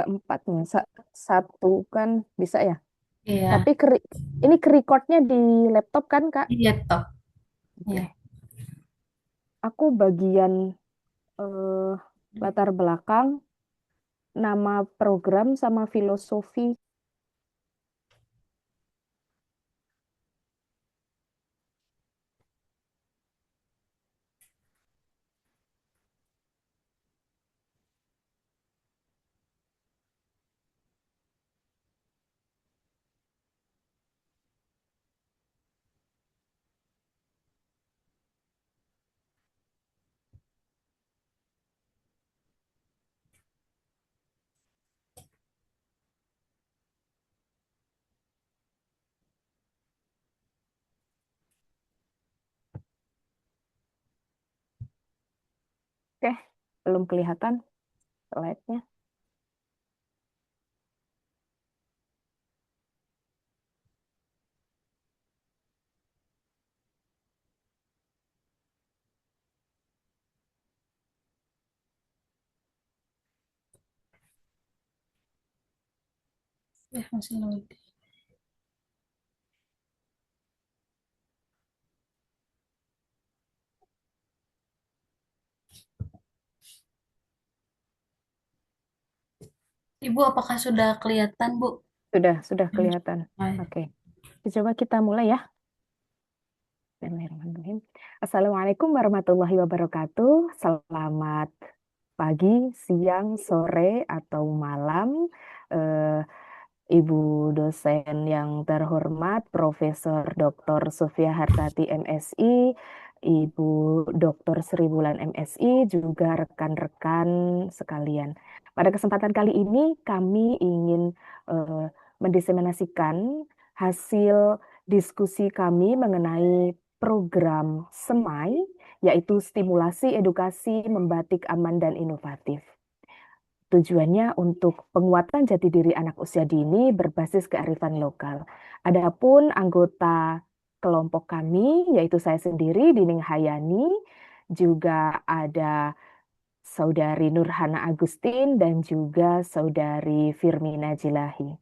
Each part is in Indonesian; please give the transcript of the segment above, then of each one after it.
4 nih. Satu kan bisa ya. Iya, Tapi ini recordnya di laptop kan, Kak? di laptop. Iya. Oke. Aku bagian eh, latar belakang, nama program sama filosofi. Oke, belum kelihatan slide-nya. Masih loading. Ibu, apakah sudah kelihatan, Bu? Sudah kelihatan. Nah, Oke, coba kita mulai ya. Bismillahirrahmanirrahim. Assalamualaikum warahmatullahi wabarakatuh. Selamat pagi, siang, sore, atau malam. Eh, Ibu dosen yang terhormat, Profesor Dr. Sofia Hartati MSI, Ibu Dr. Sri Wulan MSI, juga rekan-rekan sekalian. Pada kesempatan kali ini kami ingin eh, mendiseminasikan hasil diskusi kami mengenai program SEMAI, yaitu Stimulasi Edukasi Membatik Aman dan Inovatif. Tujuannya untuk penguatan jati diri anak usia dini berbasis kearifan lokal. Adapun anggota kelompok kami, yaitu saya sendiri, Dining Hayani, juga ada Saudari Nurhana Agustin, dan juga Saudari Firmina Jilahi.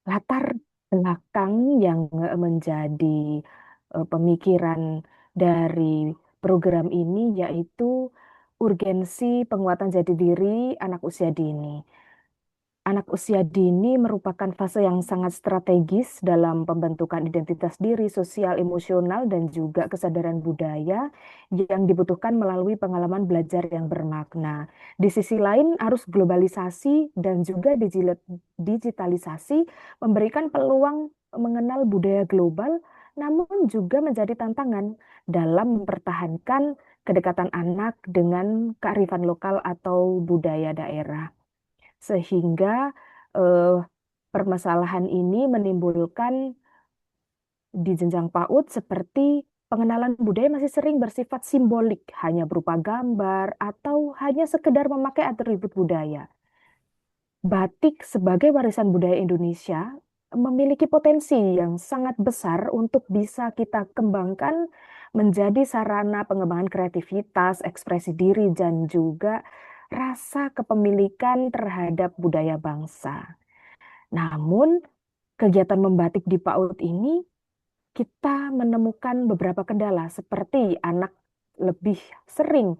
Latar belakang yang menjadi pemikiran dari program ini yaitu urgensi penguatan jati diri anak usia dini. Anak usia dini merupakan fase yang sangat strategis dalam pembentukan identitas diri, sosial, emosional, dan juga kesadaran budaya yang dibutuhkan melalui pengalaman belajar yang bermakna. Di sisi lain, arus globalisasi dan juga digitalisasi memberikan peluang mengenal budaya global, namun juga menjadi tantangan dalam mempertahankan kedekatan anak dengan kearifan lokal atau budaya daerah. Sehingga eh, permasalahan ini menimbulkan di jenjang PAUD seperti pengenalan budaya masih sering bersifat simbolik, hanya berupa gambar atau hanya sekedar memakai atribut budaya. Batik sebagai warisan budaya Indonesia memiliki potensi yang sangat besar untuk bisa kita kembangkan menjadi sarana pengembangan kreativitas, ekspresi diri, dan juga rasa kepemilikan terhadap budaya bangsa. Namun, kegiatan membatik di PAUD ini kita menemukan beberapa kendala seperti anak lebih sering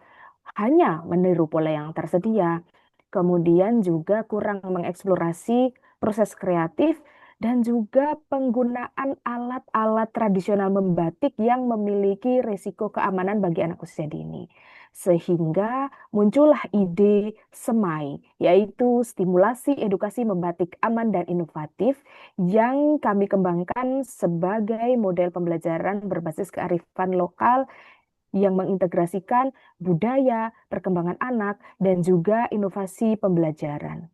hanya meniru pola yang tersedia, kemudian juga kurang mengeksplorasi proses kreatif dan juga penggunaan alat-alat tradisional membatik yang memiliki risiko keamanan bagi anak usia dini. Sehingga muncullah ide SEMAI, yaitu stimulasi edukasi membatik aman dan inovatif yang kami kembangkan sebagai model pembelajaran berbasis kearifan lokal yang mengintegrasikan budaya, perkembangan anak, dan juga inovasi pembelajaran.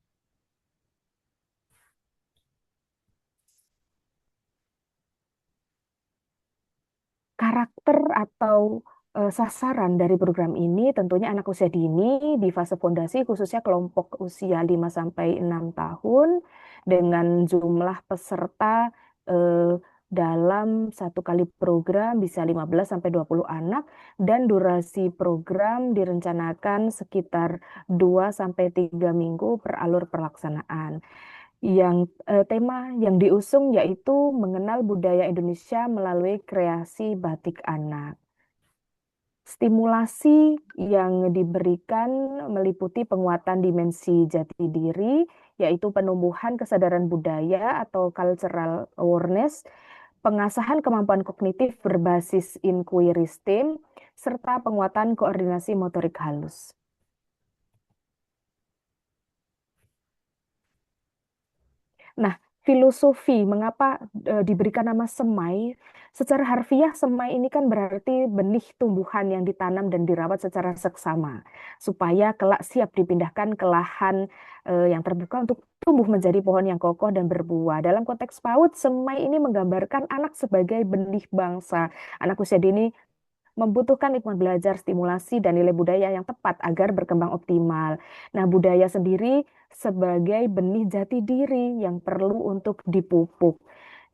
Karakter atau sasaran dari program ini tentunya anak usia dini di fase fondasi khususnya kelompok usia 5 sampai 6 tahun dengan jumlah peserta eh, dalam satu kali program bisa 15 sampai 20 anak dan durasi program direncanakan sekitar 2 sampai 3 minggu per alur pelaksanaan. Tema yang diusung yaitu mengenal budaya Indonesia melalui kreasi batik anak. Stimulasi yang diberikan meliputi penguatan dimensi jati diri, yaitu penumbuhan kesadaran budaya atau cultural awareness, pengasahan kemampuan kognitif berbasis inquiry STEAM, serta penguatan koordinasi motorik halus. Nah, filosofi mengapa diberikan nama semai? Secara harfiah, semai ini kan berarti benih tumbuhan yang ditanam dan dirawat secara seksama, supaya kelak siap dipindahkan ke lahan yang terbuka untuk tumbuh menjadi pohon yang kokoh dan berbuah. Dalam konteks PAUD, semai ini menggambarkan anak sebagai benih bangsa. Anak usia dini membutuhkan lingkungan belajar, stimulasi, dan nilai budaya yang tepat agar berkembang optimal. Nah, budaya sendiri sebagai benih jati diri yang perlu untuk dipupuk.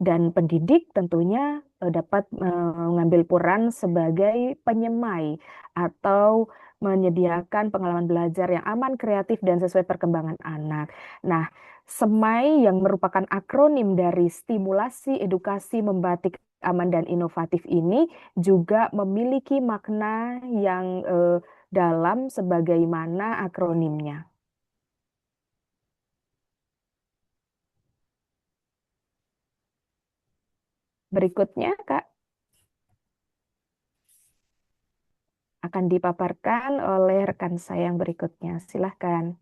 Dan pendidik tentunya dapat mengambil peran sebagai penyemai atau menyediakan pengalaman belajar yang aman, kreatif, dan sesuai perkembangan anak. Nah, SEMAI yang merupakan akronim dari stimulasi edukasi membatik aman dan inovatif ini juga memiliki makna yang dalam sebagaimana akronimnya. Berikutnya, Kak, akan dipaparkan oleh rekan saya yang berikutnya. Silahkan.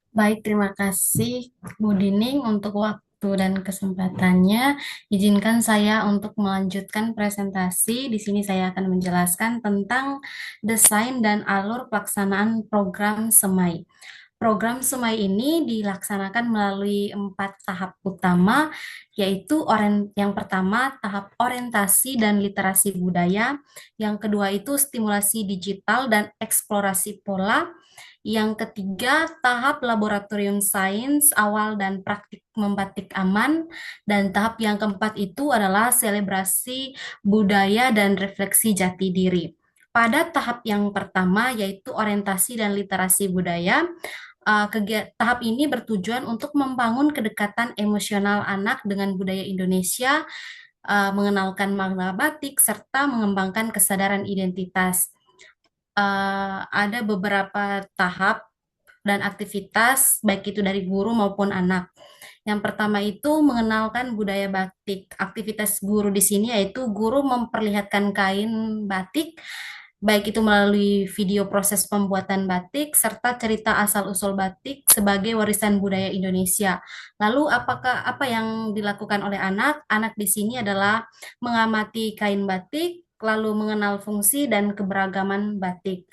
Baik, terima kasih Bu Dining untuk waktu dan kesempatannya. Izinkan saya untuk melanjutkan presentasi. Di sini saya akan menjelaskan tentang desain dan alur pelaksanaan program SEMAI. Program SEMAI ini dilaksanakan melalui 4 tahap utama, yaitu yang pertama tahap orientasi dan literasi budaya, yang kedua itu stimulasi digital dan eksplorasi pola, yang ketiga, tahap laboratorium sains awal dan praktik membatik aman. Dan tahap yang keempat itu adalah selebrasi budaya dan refleksi jati diri. Pada tahap yang pertama, yaitu orientasi dan literasi budaya, tahap ini bertujuan untuk membangun kedekatan emosional anak dengan budaya Indonesia, mengenalkan makna batik, serta mengembangkan kesadaran identitas. Ada beberapa tahap dan aktivitas, baik itu dari guru maupun anak. Yang pertama itu mengenalkan budaya batik. Aktivitas guru di sini yaitu guru memperlihatkan kain batik, baik itu melalui video proses pembuatan batik serta cerita asal-usul batik sebagai warisan budaya Indonesia. Lalu apa yang dilakukan oleh anak? Anak di sini adalah mengamati kain batik, lalu mengenal fungsi dan keberagaman batik.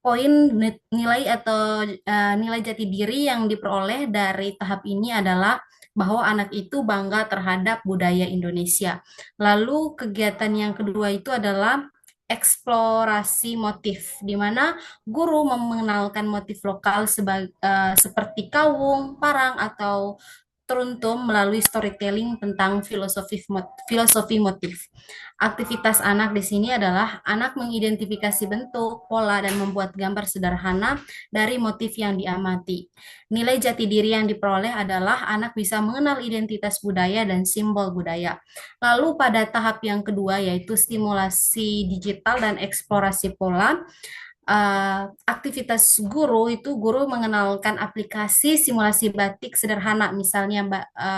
Poin nilai atau nilai jati diri yang diperoleh dari tahap ini adalah bahwa anak itu bangga terhadap budaya Indonesia. Lalu kegiatan yang kedua itu adalah eksplorasi motif, di mana guru mengenalkan motif lokal seperti kawung, parang, atau teruntum melalui storytelling tentang filosofi motif. Aktivitas anak di sini adalah anak mengidentifikasi bentuk, pola, dan membuat gambar sederhana dari motif yang diamati. Nilai jati diri yang diperoleh adalah anak bisa mengenal identitas budaya dan simbol budaya. Lalu pada tahap yang kedua yaitu stimulasi digital dan eksplorasi pola, aktivitas guru itu guru mengenalkan aplikasi simulasi batik sederhana, misalnya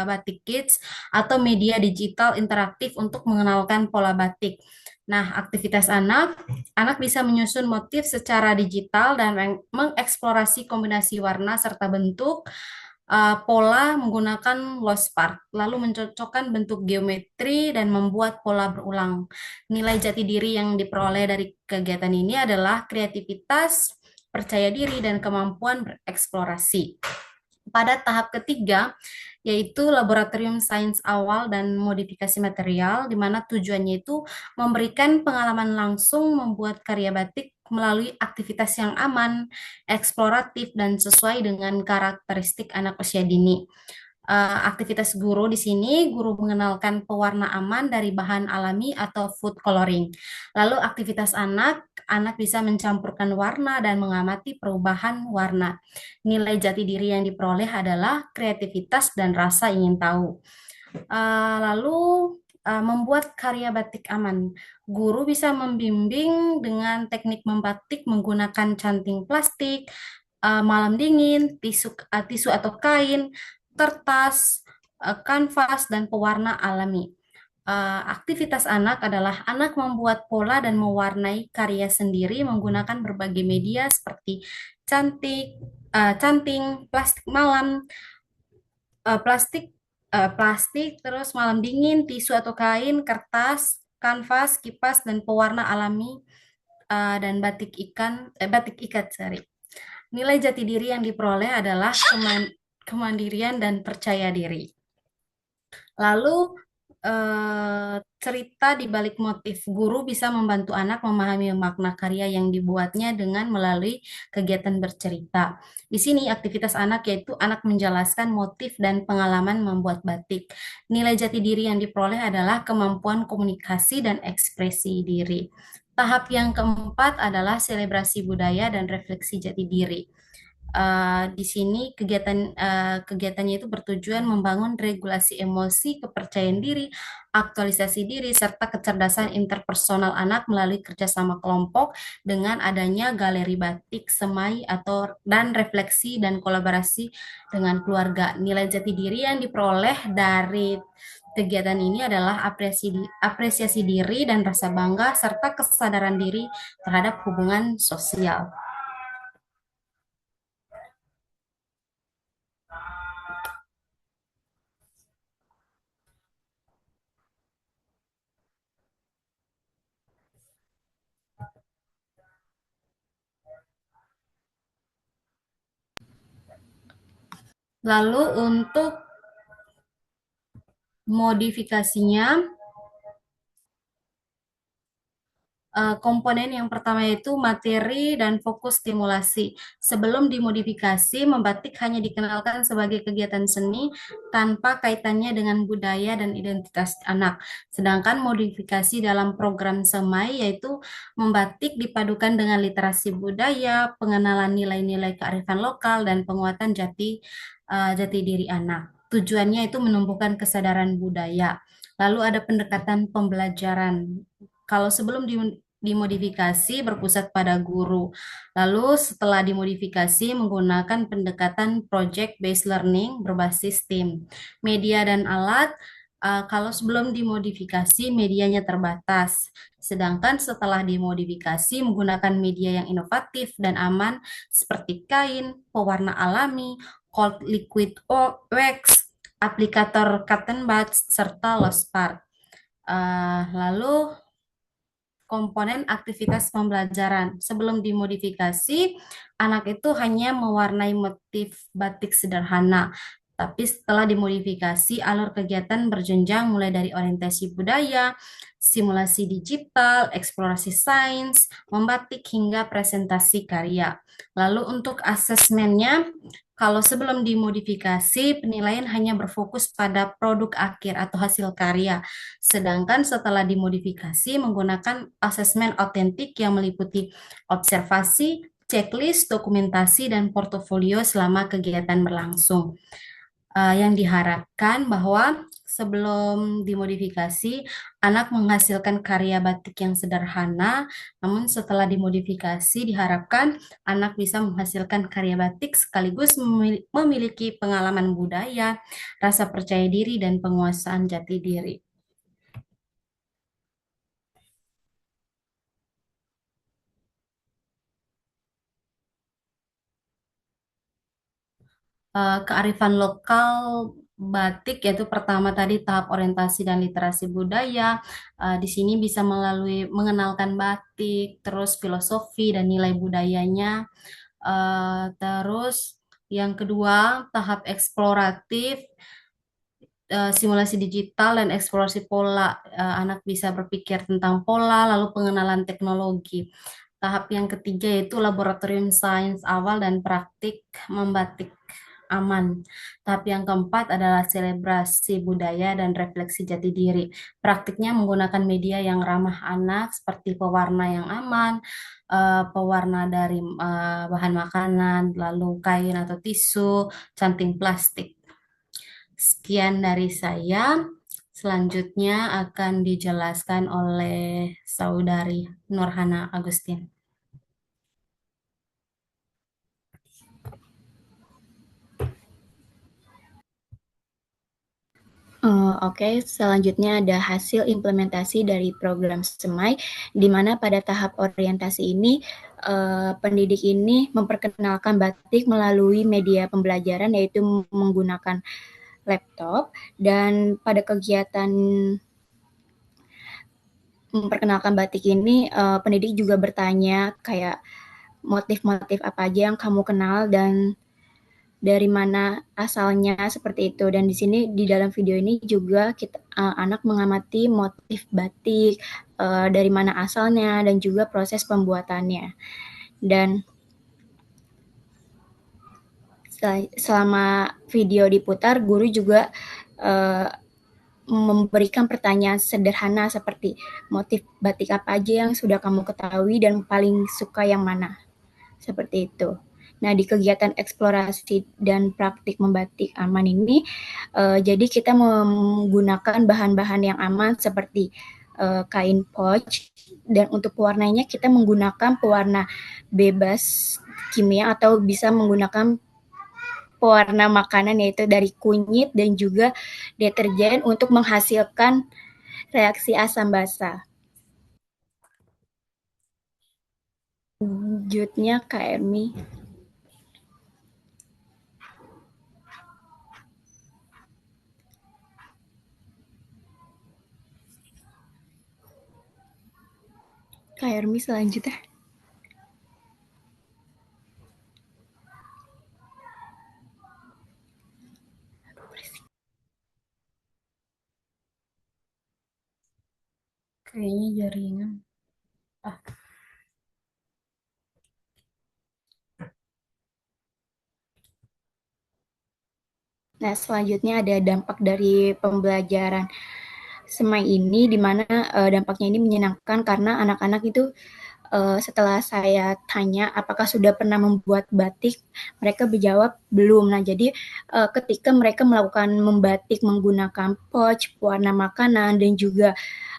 Batik Kids atau media digital interaktif untuk mengenalkan pola batik. Nah, aktivitas anak bisa menyusun motif secara digital dan mengeksplorasi kombinasi warna serta bentuk, pola menggunakan lost part, lalu mencocokkan bentuk geometri dan membuat pola berulang. Nilai jati diri yang diperoleh dari kegiatan ini adalah kreativitas, percaya diri, dan kemampuan bereksplorasi. Pada tahap ketiga, yaitu laboratorium sains awal dan modifikasi material, di mana tujuannya itu memberikan pengalaman langsung membuat karya batik melalui aktivitas yang aman, eksploratif, dan sesuai dengan karakteristik anak usia dini. Aktivitas guru di sini, guru mengenalkan pewarna aman dari bahan alami atau food coloring. Lalu aktivitas anak, anak bisa mencampurkan warna dan mengamati perubahan warna. Nilai jati diri yang diperoleh adalah kreativitas dan rasa ingin tahu. Lalu membuat karya batik aman. Guru bisa membimbing dengan teknik membatik menggunakan canting plastik, malam dingin, tisu atau kain, kertas, kanvas, dan pewarna alami. Aktivitas anak adalah anak membuat pola dan mewarnai karya sendiri menggunakan berbagai media seperti canting, plastik malam, plastik, terus malam dingin, tisu atau kain, kertas, kanvas, kipas, dan pewarna alami dan batik ikat, sorry. Nilai jati diri yang diperoleh adalah kemandirian dan percaya diri. Lalu cerita di balik motif guru bisa membantu anak memahami makna karya yang dibuatnya dengan melalui kegiatan bercerita. Di sini aktivitas anak yaitu anak menjelaskan motif dan pengalaman membuat batik. Nilai jati diri yang diperoleh adalah kemampuan komunikasi dan ekspresi diri. Tahap yang keempat adalah selebrasi budaya dan refleksi jati diri. Di sini kegiatannya itu bertujuan membangun regulasi emosi, kepercayaan diri, aktualisasi diri, serta kecerdasan interpersonal anak melalui kerjasama kelompok dengan adanya galeri batik, semai dan refleksi dan kolaborasi dengan keluarga. Nilai jati diri yang diperoleh dari kegiatan ini adalah apresiasi diri dan rasa bangga serta kesadaran diri terhadap hubungan sosial. Lalu untuk modifikasinya, komponen yang pertama yaitu materi dan fokus stimulasi. Sebelum dimodifikasi, membatik hanya dikenalkan sebagai kegiatan seni tanpa kaitannya dengan budaya dan identitas anak. Sedangkan modifikasi dalam program semai yaitu membatik dipadukan dengan literasi budaya, pengenalan nilai-nilai kearifan lokal, dan penguatan jati diri anak. Tujuannya itu menumbuhkan kesadaran budaya. Lalu ada pendekatan pembelajaran. Kalau sebelum dimodifikasi berpusat pada guru. Lalu setelah dimodifikasi menggunakan pendekatan project based learning berbasis tim. Media dan alat, kalau sebelum dimodifikasi medianya terbatas. Sedangkan setelah dimodifikasi menggunakan media yang inovatif dan aman seperti kain, pewarna alami, cold liquid wax, aplikator cotton buds, serta lost part. Lalu komponen aktivitas pembelajaran. Sebelum dimodifikasi, anak itu hanya mewarnai motif batik sederhana. Tapi setelah dimodifikasi, alur kegiatan berjenjang mulai dari orientasi budaya, simulasi digital, eksplorasi sains, membatik, hingga presentasi karya. Lalu untuk asesmennya, kalau sebelum dimodifikasi, penilaian hanya berfokus pada produk akhir atau hasil karya. Sedangkan setelah dimodifikasi menggunakan asesmen autentik yang meliputi observasi, checklist, dokumentasi, dan portofolio selama kegiatan berlangsung. Yang diharapkan bahwa sebelum dimodifikasi, anak menghasilkan karya batik yang sederhana, namun setelah dimodifikasi diharapkan anak bisa menghasilkan karya batik sekaligus memiliki pengalaman budaya, rasa percaya diri, dan penguasaan jati diri. Kearifan lokal batik yaitu pertama tadi tahap orientasi dan literasi budaya. Di sini bisa melalui mengenalkan batik, terus filosofi dan nilai budayanya. Terus yang kedua tahap eksploratif, simulasi digital dan eksplorasi pola. Anak bisa berpikir tentang pola, lalu pengenalan teknologi. Tahap yang ketiga yaitu laboratorium sains awal dan praktik membatik. aman. Tahap yang keempat adalah selebrasi budaya dan refleksi jati diri. Praktiknya menggunakan media yang ramah anak seperti pewarna yang aman, pewarna dari bahan makanan, lalu kain atau tisu, canting plastik. Sekian dari saya. Selanjutnya akan dijelaskan oleh Saudari Nurhana Agustin. Oke, selanjutnya ada hasil implementasi dari program Semai, di mana pada tahap orientasi ini, pendidik ini memperkenalkan batik melalui media pembelajaran, yaitu menggunakan laptop, dan pada kegiatan memperkenalkan batik ini, pendidik juga bertanya kayak motif-motif apa aja yang kamu kenal dan dari mana asalnya seperti itu. Dan di sini di dalam video ini juga kita anak mengamati motif batik, dari mana asalnya dan juga proses pembuatannya. Dan selama video diputar, guru juga memberikan pertanyaan sederhana seperti motif batik apa aja yang sudah kamu ketahui dan paling suka yang mana, seperti itu. Nah, di kegiatan eksplorasi dan praktik membatik aman ini, jadi kita menggunakan bahan-bahan yang aman seperti kain poch, dan untuk pewarnanya kita menggunakan pewarna bebas kimia atau bisa menggunakan pewarna makanan, yaitu dari kunyit dan juga deterjen untuk menghasilkan reaksi asam basa. Lanjutnya Kak Ermi. Kak Ermi selanjutnya. Kayaknya jaringan. Ah, Nah, selanjutnya ada dampak dari pembelajaran Semai ini, di mana dampaknya ini menyenangkan karena anak-anak itu setelah saya tanya apakah sudah pernah membuat batik, mereka menjawab belum. Nah, jadi ketika mereka melakukan membatik menggunakan pouch, warna makanan, dan juga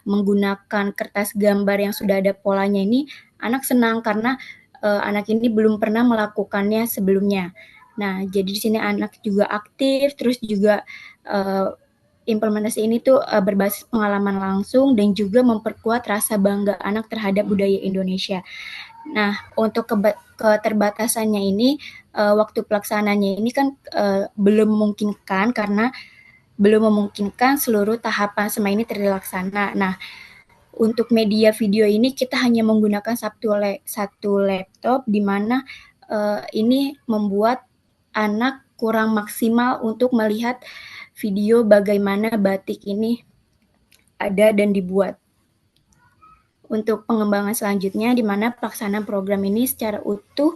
menggunakan kertas gambar yang sudah ada polanya ini, anak senang karena anak ini belum pernah melakukannya sebelumnya. Nah, jadi di sini anak juga aktif, terus juga implementasi ini tuh berbasis pengalaman langsung dan juga memperkuat rasa bangga anak terhadap budaya Indonesia. Nah, untuk keterbatasannya ini, waktu pelaksananya ini kan belum memungkinkan karena belum memungkinkan seluruh tahapan semua ini terlaksana. Nah, untuk media video ini kita hanya menggunakan satu laptop, di mana ini membuat anak kurang maksimal untuk melihat video bagaimana batik ini ada dan dibuat. Untuk pengembangan selanjutnya, di mana pelaksanaan program ini secara utuh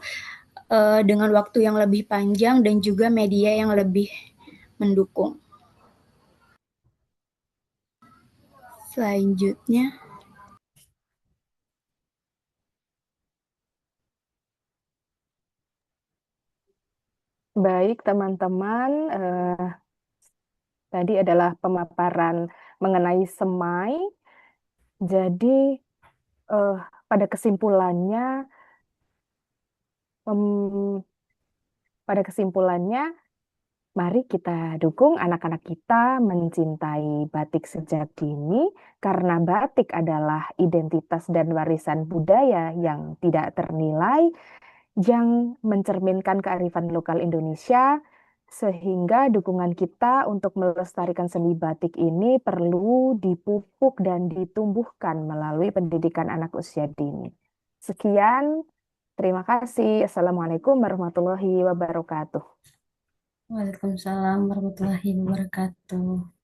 dengan waktu yang lebih panjang dan juga media yang lebih mendukung. Selanjutnya, Baik, teman-teman, tadi adalah pemaparan mengenai semai. Jadi, eh, pada kesimpulannya, pem- pada kesimpulannya, mari kita dukung anak-anak kita mencintai batik sejak dini, karena batik adalah identitas dan warisan budaya yang tidak ternilai, yang mencerminkan kearifan lokal Indonesia, sehingga dukungan kita untuk melestarikan seni batik ini perlu dipupuk dan ditumbuhkan melalui pendidikan anak usia dini. Sekian, terima kasih. Assalamualaikum warahmatullahi wabarakatuh. Waalaikumsalam warahmatullahi wabarakatuh.